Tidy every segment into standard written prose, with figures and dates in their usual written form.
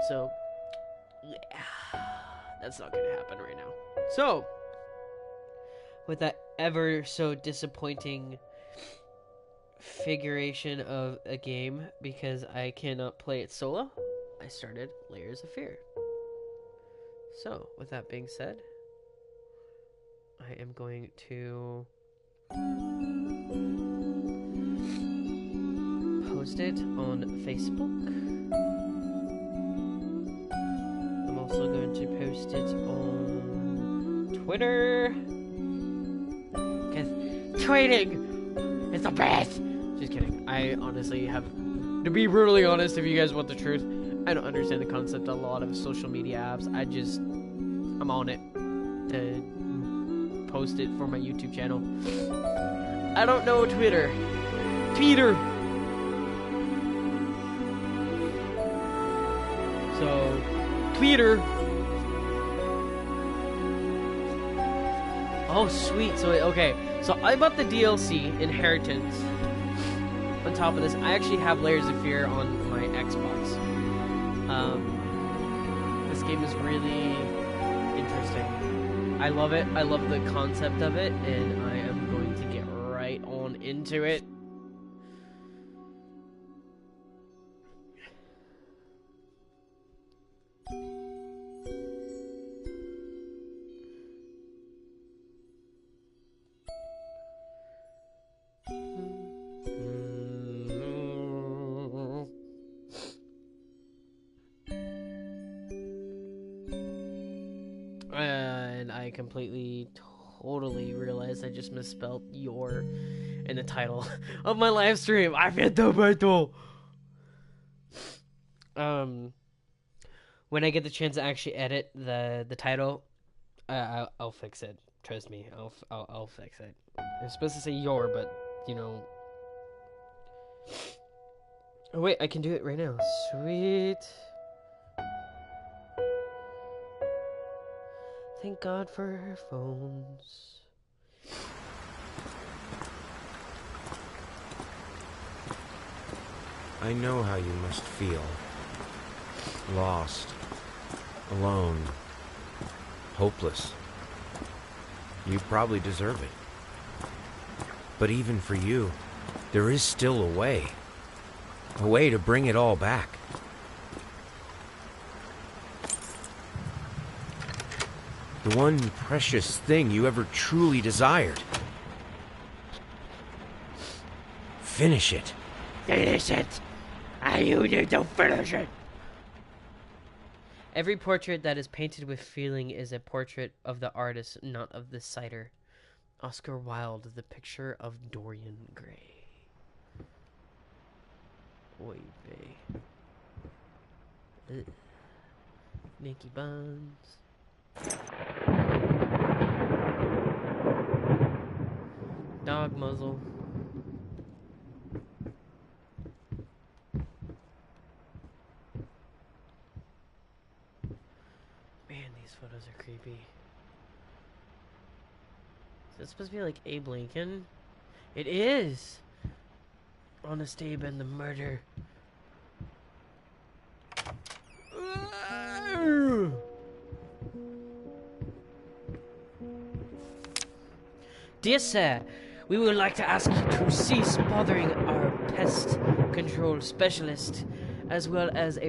So, yeah, that's not gonna happen right now. So, with that ever so disappointing figuration of a game, because I cannot play it solo, I started Layers of Fear. So, with that being said, I am going to post it on Facebook. I'm also going to post it on Twitter. Because tweeting is the best! Just kidding. I honestly have, to be brutally honest, if you guys want the truth, I don't understand the concept of a lot of social media apps. I'm on it to post it for my YouTube channel. I don't know Twitter. So, Twitter. Oh, sweet. So, okay. So, I bought the DLC, Inheritance. On top of this, I actually have Layers of Fear on my Xbox. This game is really interesting. I love it. I love the concept of it, and I am going to get right on into it. And I completely, totally realized I just misspelled your in the title of my live stream. I feel tomato. When I get the chance to actually edit the title, I'll fix it. Trust me, I'll fix it. I'm supposed to say your, but you know. Oh wait, I can do it right now. Sweet. Thank God for her phones. I know how you must feel. Lost. Alone. Hopeless. You probably deserve it. But even for you, there is still a way. A way to bring it all back. The one precious thing you ever truly desired. Finish it. Finish it! You need to finish it! Every portrait that is painted with feeling is a portrait of the artist, not of the sighter. Oscar Wilde, The Picture of Dorian Gray. Oy vey. Nicky Buns. Dog muzzle. Man, these photos are creepy. Is it supposed to be like Abe Lincoln? It is! Honest Abe and the murder. Dear sir, we would like to ask you to cease bothering our pest control specialist, as well as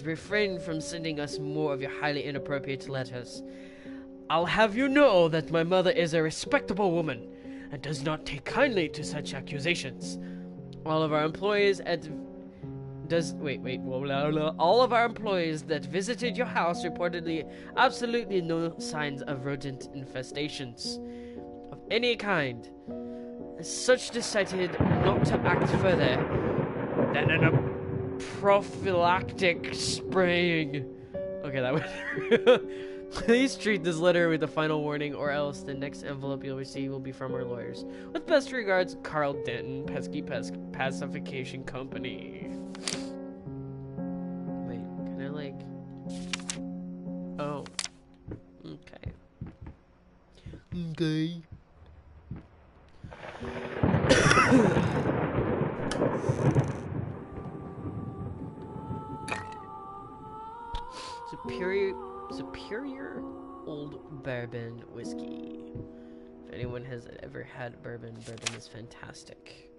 refrain from sending us more of your highly inappropriate letters. I'll have you know that my mother is a respectable woman and does not take kindly to such accusations. All of our employees all of our employees that visited your house reportedly absolutely no signs of rodent infestations of any kind. As such, decided not to act further than a prophylactic spraying. Okay, that was. Please treat this letter with a final warning, or else the next envelope you'll receive will be from our lawyers. With best regards, Carl Denton, Pesky Pacification Company. Wait, can I like? Oh, okay. Okay. Superior old bourbon whiskey. If anyone has ever had bourbon, bourbon is fantastic.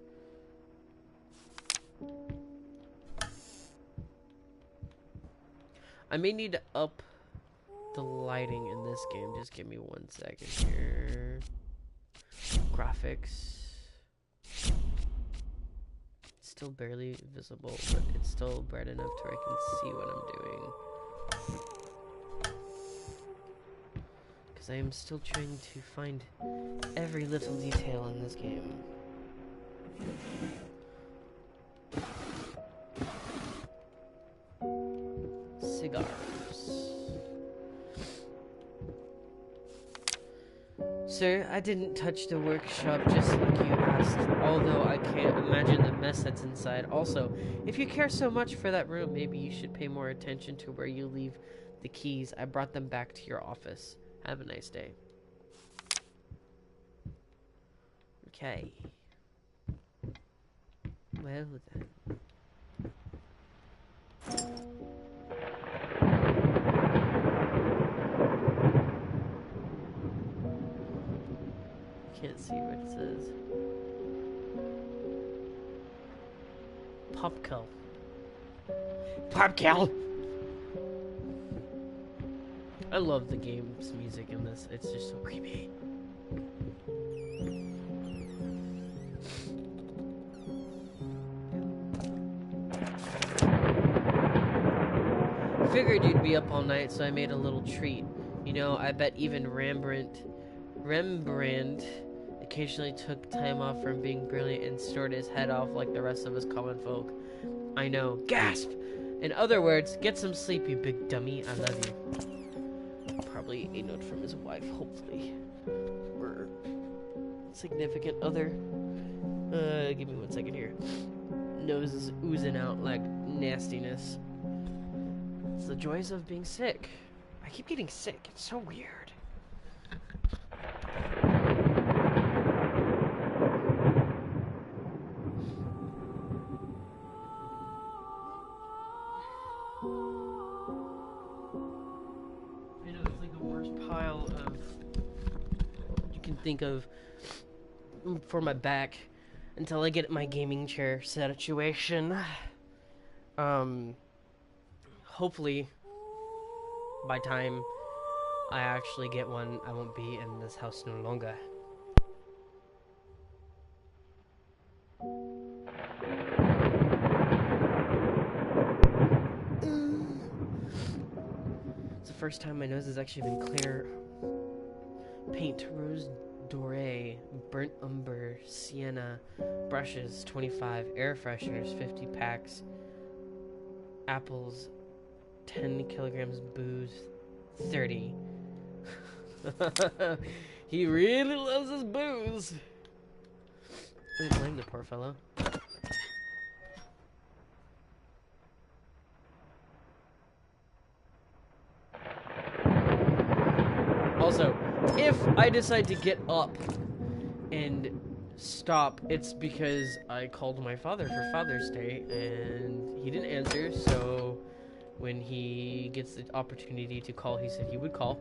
I may need to up the lighting in this game. Just give me 1 second here. Graphics. It's still barely visible, but it's still bright enough to where I can see what I'm doing. Because I am still trying to find every little detail in this game. Cigars. Sir, I didn't touch the workshop just like you asked, although I can't imagine the mess that's inside. Also, if you care so much for that room, maybe you should pay more attention to where you leave the keys. I brought them back to your office. Have a nice day. Okay. Well then. Can't see what it says. Popkill. Popkill! I love the game's music in this. It's just so creepy. Figured you'd be up all night, so I made a little treat. You know, I bet even Rembrandt occasionally took time off from being brilliant and stored his head off like the rest of us common folk. I know. Gasp! In other words, get some sleep, you big dummy. I love you. Probably a note from his wife, hopefully. Or significant other. Give me 1 second here. Nose is oozing out like nastiness. It's the joys of being sick. I keep getting sick. It's so weird. I know, it's like the worst pile of you can think of for my back until I get my gaming chair situation. Hopefully by time I actually get one, I won't be in this house no longer. It's the first time my nose has actually been clear. Paint, rose doré, burnt umber, sienna, brushes 25, air fresheners 50 packs, apples 10 kilograms, booze 30. He really loves his booze. I don't blame the poor fellow. Also, if I decide to get up and stop, it's because I called my father for Father's Day and he didn't answer, so when he gets the opportunity to call, he said he would call,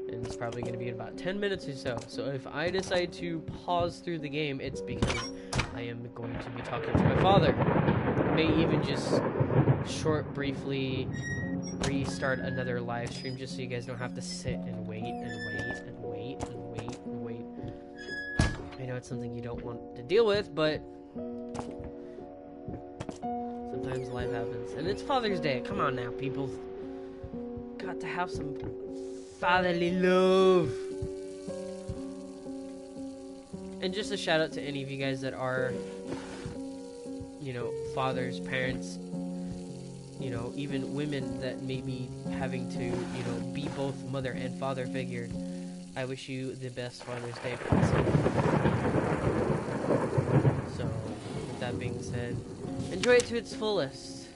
and it's probably going to be in about 10 minutes or so. So if I decide to pause through the game, it's because I am going to be talking to my father. I may even just briefly restart another live stream just so you guys don't have to sit and wait and wait and wait and wait and wait. I know it's something you don't want to deal with, but sometimes life happens. And it's Father's Day. Come on now, people. Got to have some fatherly love. And just a shout out to any of you guys that are, you know, fathers, parents, you know, even women that may be having to, you know, be both mother and father figure. I wish you the best Father's Day possible. So, with that being said, enjoy it to its fullest.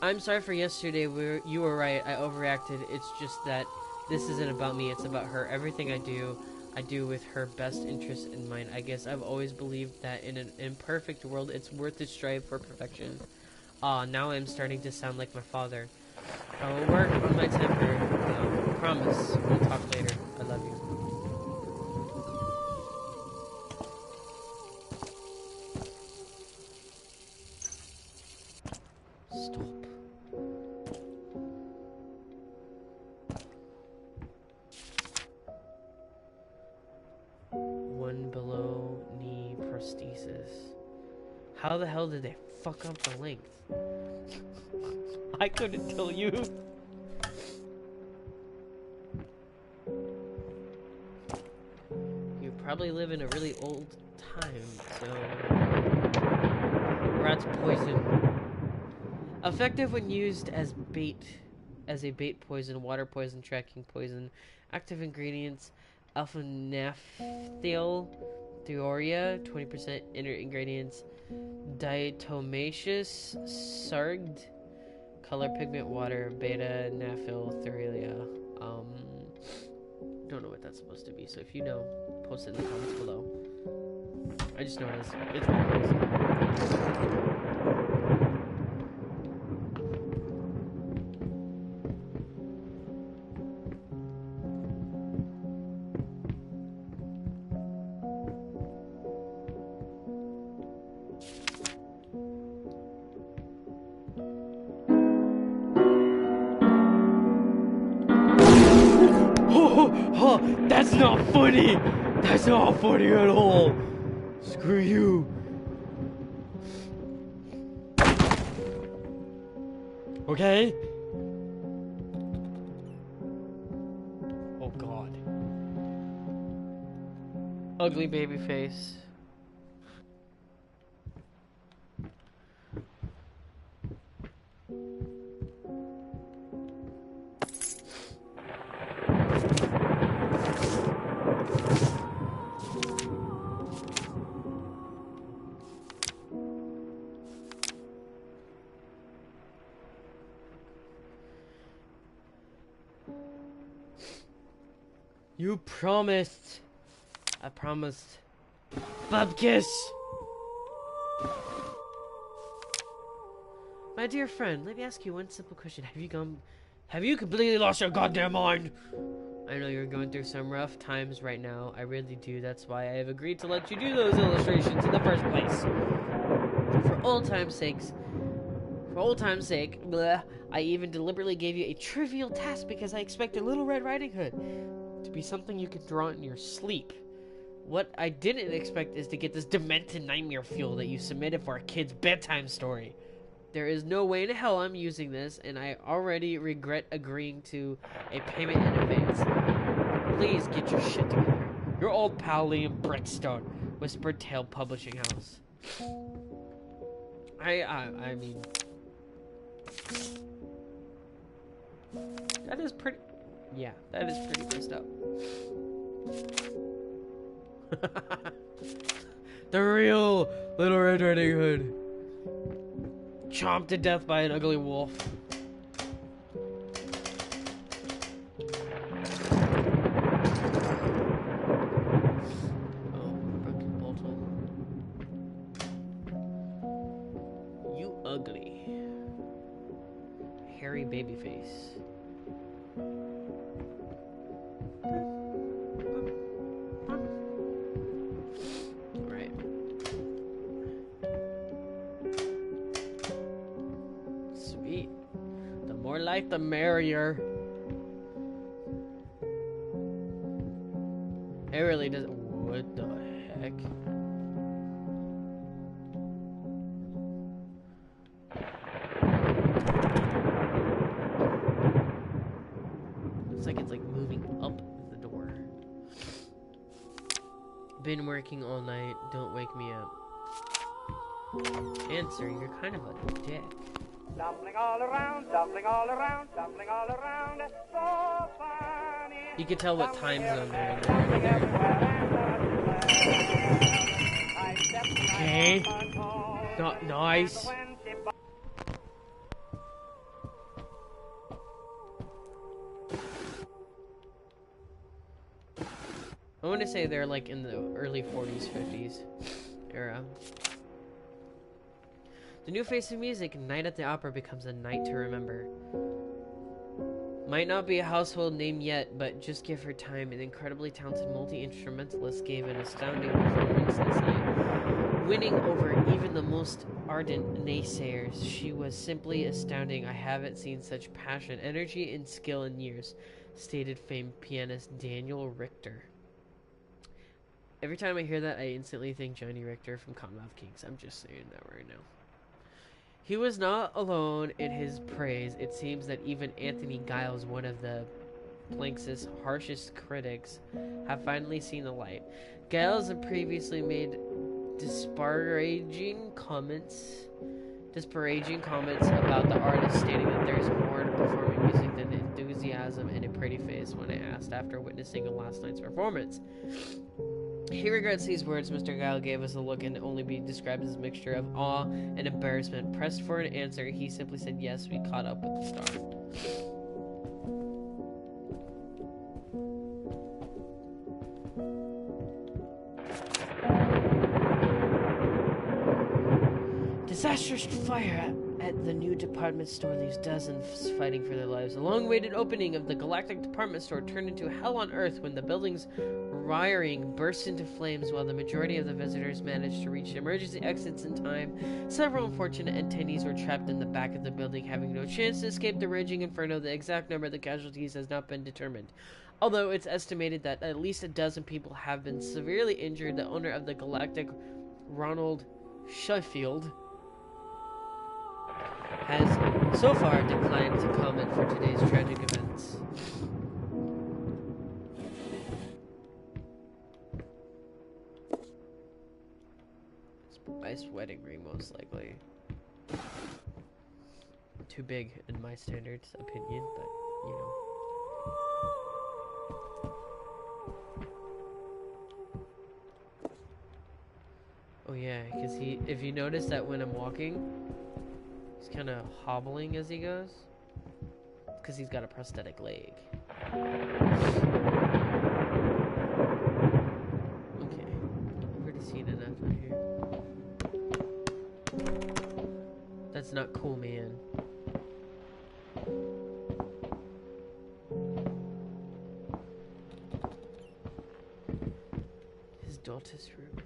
I'm sorry for yesterday. You were right. I overreacted. It's just that this isn't about me. It's about her. Everything I do with her best interest in mind. I guess I've always believed that in an imperfect world, it's worth to strive for perfection. Now I'm starting to sound like my father. I will work on my temper. Promise. We'll talk later. I love you. Stop. One below knee prosthesis. How the hell did they fuck up the length? I couldn't tell you. You probably live in a really old time, so... Rat's poison. Effective when used as bait. As a bait poison, water poison, tracking poison. Active ingredients: alpha naphthalate, theoria, 20% inner ingredients, diatomaceous, sarged, color pigment, water, beta naphthalelia. Don't know what that's supposed to be, so if you know, post it in the comments below. I just know it's rat poison. Oh, that's not funny! That's not funny at all! Screw you! Okay? Oh god. Ugly baby face. You promised. I promised. Bubkiss! My dear friend, let me ask you one simple question. Have you completely lost your goddamn mind? I know you're going through some rough times right now. I really do. That's why I have agreed to let you do those illustrations in the first place. For old time's sake, bleh, I even deliberately gave you a trivial task because I expected Little Red Riding Hood to be something you could draw in your sleep. What I didn't expect is to get this demented nightmare fuel that you submitted for a kid's bedtime story. There is no way in hell I'm using this, and I already regret agreeing to a payment in advance. Please get your shit together. Your old pal Liam Brickstone, Whispered Tale Publishing House. I mean... That is pretty... Yeah, that is pretty messed up. The real Little Red Riding Hood. Chomped to death by an ugly wolf. Oh, broken bottle. You ugly. Hairy baby face. The merrier. It really doesn't. What the heck? Looks like it's like moving up the door. Been working all night. Don't wake me up. Answer, you're kind of a dick. Dumpling all around, dumpling all around, dumpling all around, so funny. You can tell what time zone they're in. Okay. Not nice. I want to say they're like in the early 40s, 50s era. The new face of music, Night at the Opera, becomes a night to remember. Might not be a household name yet, but just give her time. An incredibly talented multi-instrumentalist gave an astounding performance last night, winning over even the most ardent naysayers. She was simply astounding. I haven't seen such passion, energy, and skill in years, stated famed pianist Daniel Richter. Every time I hear that, I instantly think Johnny Richter from Commonwealth Kings. I'm just saying that right now. He was not alone in his praise. It seems that even Anthony Giles, one of the Planks' harshest critics, have finally seen the light. Giles had previously made disparaging comments about the artist, stating that there's more to performing music than enthusiasm and a pretty face when asked after witnessing last night's performance. He regrets these words. Mr. Gile gave us a look and only be described as a mixture of awe and embarrassment. Pressed for an answer, he simply said, yes, we caught up with the star. Disastrous fire at the new department store leaves dozens fighting for their lives. The long-awaited opening of the Galactic Department Store turned into hell on earth when the building's wiring burst into flames. While the majority of the visitors managed to reach emergency exits in time, several unfortunate attendees were trapped in the back of the building, having no chance to escape the raging inferno. The exact number of the casualties has not been determined, although it's estimated that at least a dozen people have been severely injured. The owner of the Galactic, Ronald Sheffield, has so far declined to comment for today's tragic events. It's a nice wedding ring, most likely. Too big in my standards opinion, but you know. Oh yeah, because if you notice that when I'm walking, he's kind of hobbling as he goes, because he's got a prosthetic leg. Okay, I've already seen enough out here. That's not cool, man. His daughter's room.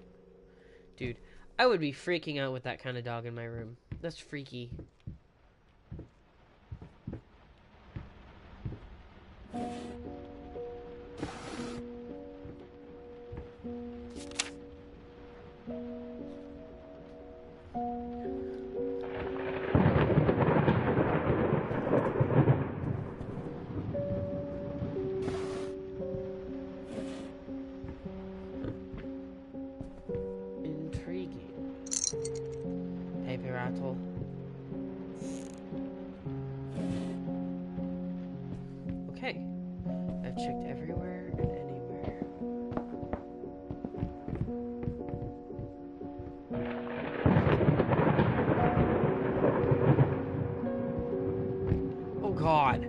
Dude, I would be freaking out with that kind of dog in my room. That's freaky. Intriguing. Paper rattle. Okay, I've checked everywhere and anywhere. Oh god.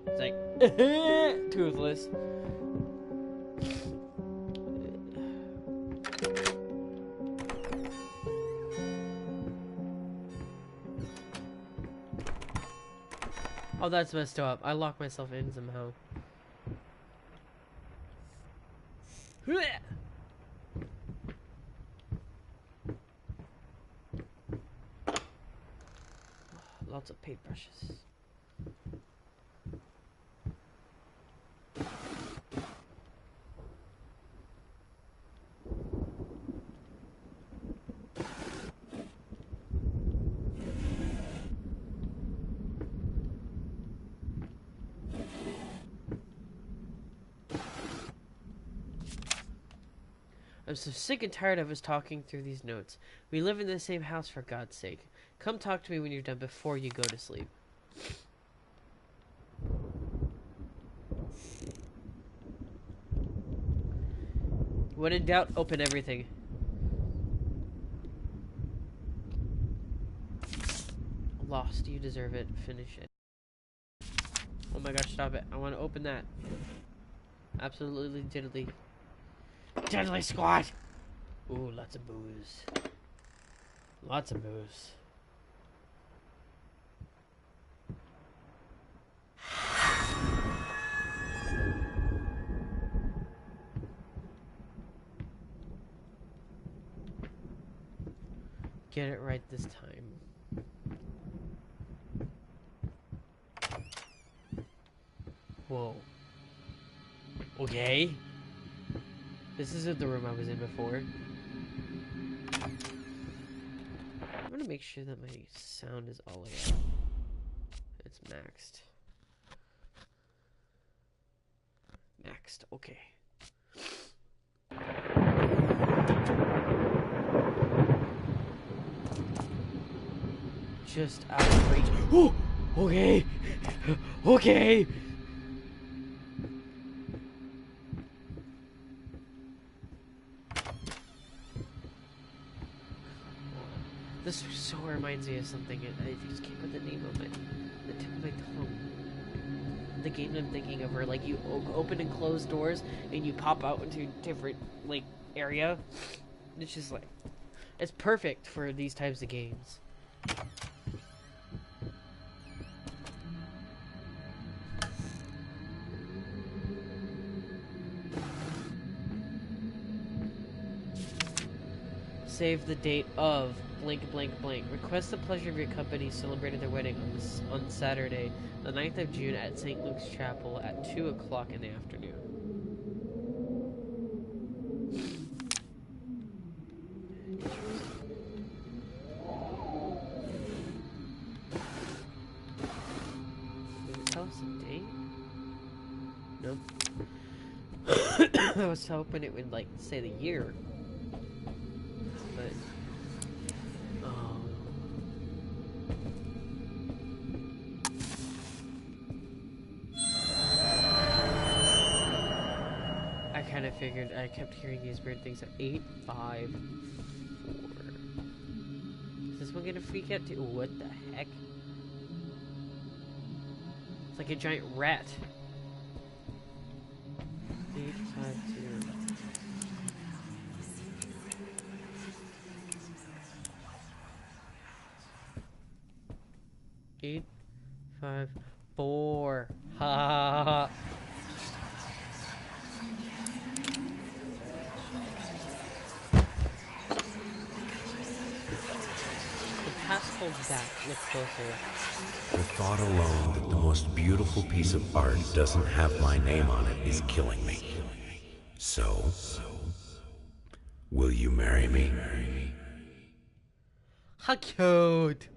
It's like, toothless. Oh, that's messed up. I locked myself in somehow. Lots of paintbrushes. I'm so sick and tired of us talking through these notes. We live in the same house, for God's sake. Come talk to me when you're done before you go to sleep. When in doubt, open everything. Lost, you deserve it. Finish it. Oh my gosh, stop it. I want to open that. Absolutely diddly. Diddly squat! Ooh, lots of booze. Lots of booze. get it right this time. Whoa. Okay. This isn't the room I was in before. I'm gonna make sure that my sound is all the way up. It's maxed. Maxed, okay. Just outrageous. Oh! Okay! Okay! This so reminds me of something. I just can't put the name of it. The tip of my tongue. The game I'm thinking of, where like you open and close doors and you pop out into a different like area. It's just like, it's perfect for these types of games. Save the date of blank blank blank. Request the pleasure of your company celebrating their wedding on Saturday, the 9th of June at St. Luke's Chapel at 2 o'clock in the afternoon. Did it tell us a date? Nope. I was hoping it would like say the year. But I kind of figured. I kept hearing these weird things at 854. Is this one gonna freak out too? What the heck? It's like a giant rat. 852. Eight, 5, 4. Ha ha ha. The past holds back. Look closer. The thought alone that the most beautiful piece of art doesn't have my name on it is killing me. So, will you marry me? How cute.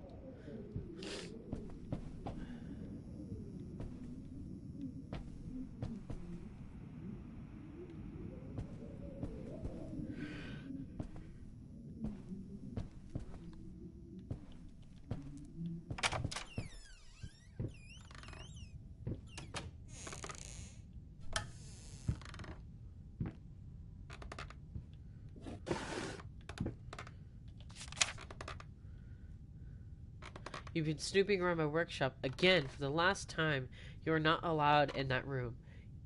You've been snooping around my workshop again for the last time. You are not allowed in that room.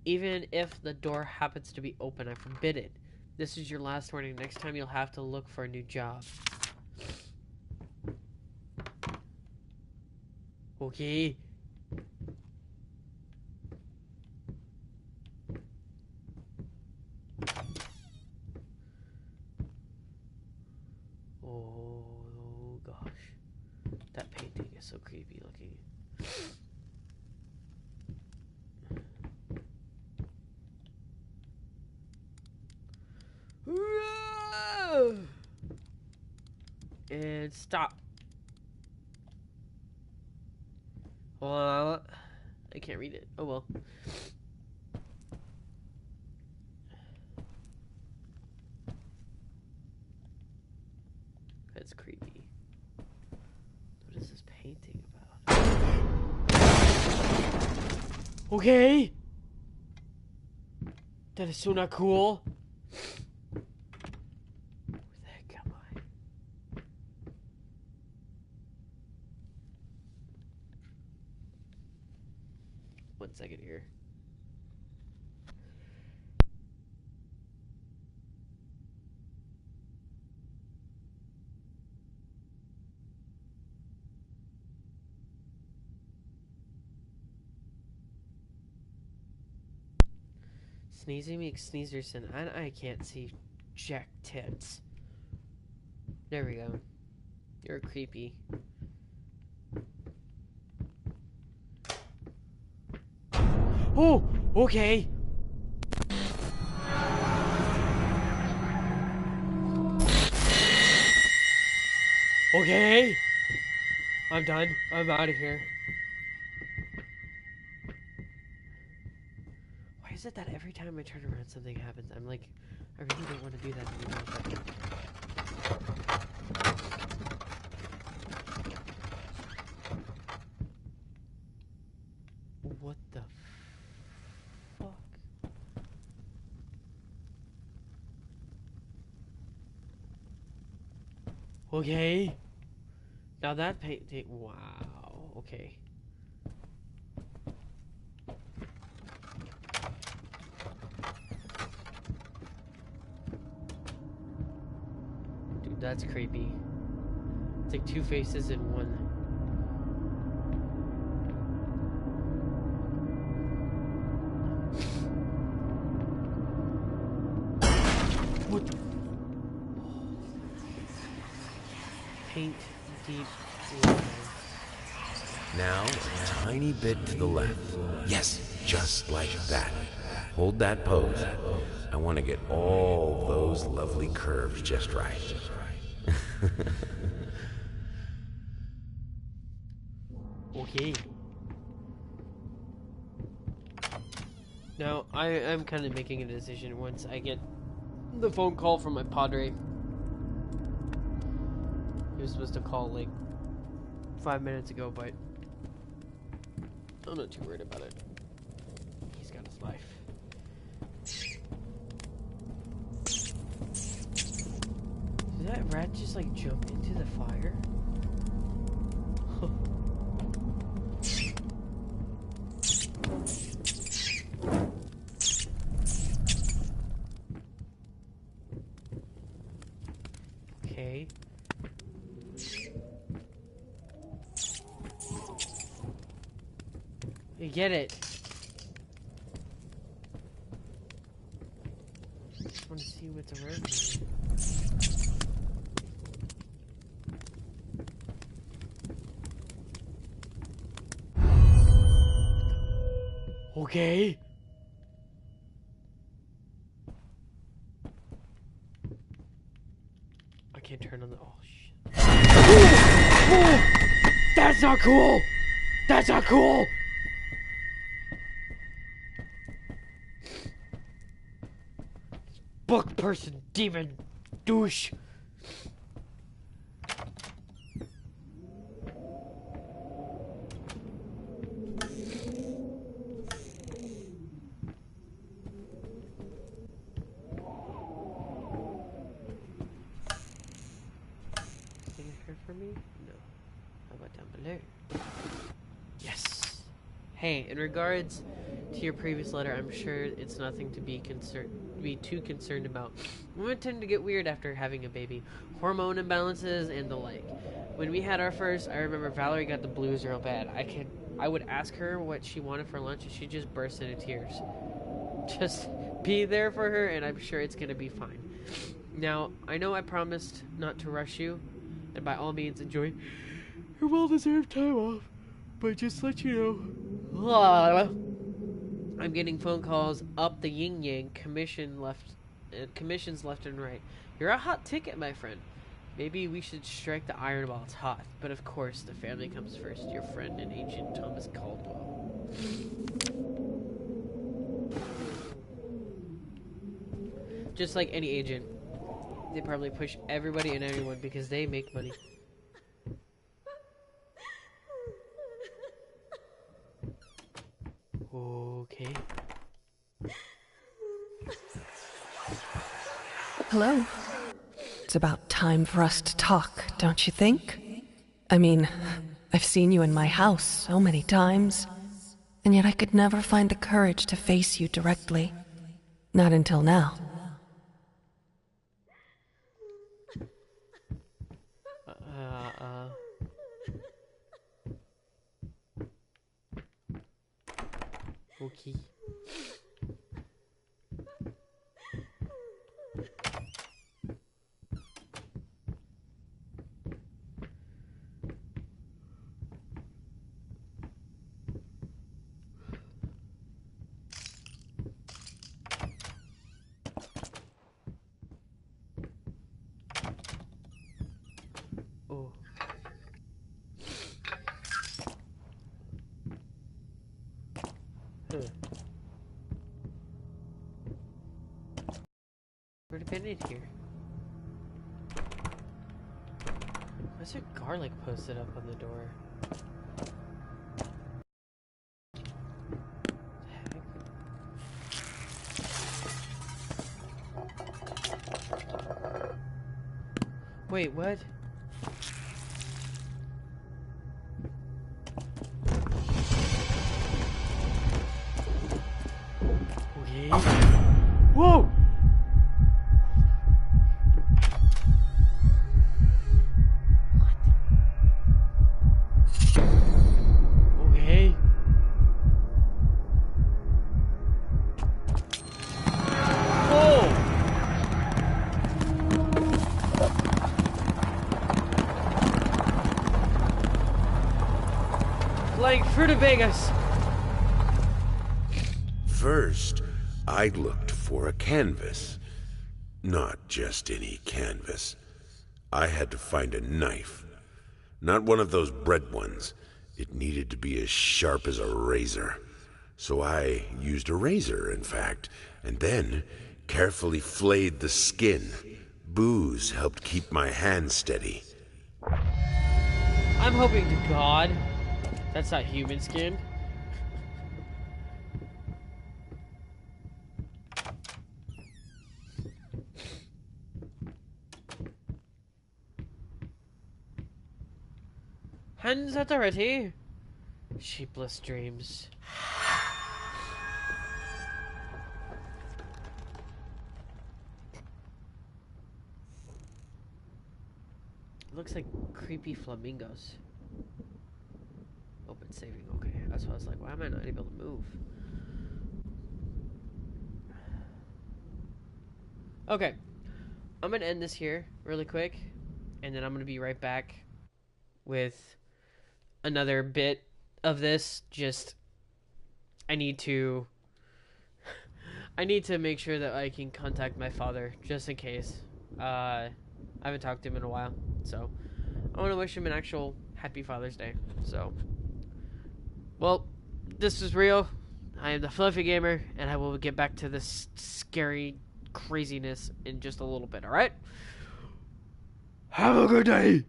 Even if the door happens to be open, I forbid it. This is your last warning. Next time you'll have to look for a new job. Okay. Oh gosh. That painting is so creepy looking. And stop. Well, I can't read it. Oh well. That's creepy. What is this painting about? Okay. That is so not cool. Where the heck am I? 1 second here. Sneezy makes Sneezerson, and I can't see jack tits. There we go. You're creepy. Oh, okay. Okay. I'm done. I'm out of here. Why is it that every time I turn around something happens? I'm like, I really don't want to do that anymore, but... What the fuck? Okay. Now that painting, wow. Okay. Dude, that's creepy. It's like two faces in one. What? Paint deep lines. Now, a tiny bit to the left. Yes, just like that. Hold that pose. I want to get all those lovely curves just right. Okay. Now, I'm kind of making a decision once I get the phone call from my padre. He was supposed to call like 5 minutes ago, but I'm not too worried about it. He's got his life. Did that rat just like jump into the fire? Okay. You get it. I just want to see what's around here. Okay. I can't turn on the. Oh shit. Oh, that's not cool. That's not cool. Book person, demon, douche. Anything here for me? No. How about down below? Yes. Hey, in regards to your previous letter, I'm sure it's nothing to be too concerned about. Women tend to get weird after having a baby, hormone imbalances and the like. When we had our first, I remember Valerie got the blues real bad. I would ask her what she wanted for lunch, and she just burst into tears. Just be there for her, and I'm sure it's gonna be fine. Now, I know I promised not to rush you, and by all means enjoy your well-deserved time off, but just let you know, I'm getting phone calls up the yin-yang, commissions left and right. You're a hot ticket, my friend. Maybe we should strike the iron while it's hot. But of course, the family comes first. Your friend and Agent Thomas Caldwell. Just like any agent, they probably push everybody and anyone because they make money. Okay. Hello. It's about time for us to talk, don't you think? I mean, I've seen you in my house so many times, and yet I could never find the courage to face you directly. Not until now. Okay. Where'd it been in here? Why's there garlic posted up on the door? Wait, what? Okay. Whoa! Okay. Oh! Like Frutavegas. First, I looked for a canvas. Not just any canvas. I had to find a knife. Not one of those bread ones. It needed to be as sharp as a razor. So I used a razor, in fact, and then carefully flayed the skin. Booze helped keep my hand steady. I'm hoping to God that's not human skin. Hands at the ready. Sheepless dreams. Looks like creepy flamingos. Oh, it's saving. Okay, that's why I was like, why am I not able to move? Okay, I'm gonna end this here really quick, and then I'm gonna be right back with another bit of this. Just I need to make sure that I can contact my father just in case. I haven't talked to him in a while, so I want to wish him an actual happy Father's Day. So, well, this is Rio. I am the Fluffy Gamer, and I will get back to this scary craziness in just a little bit. All right. Have a good day.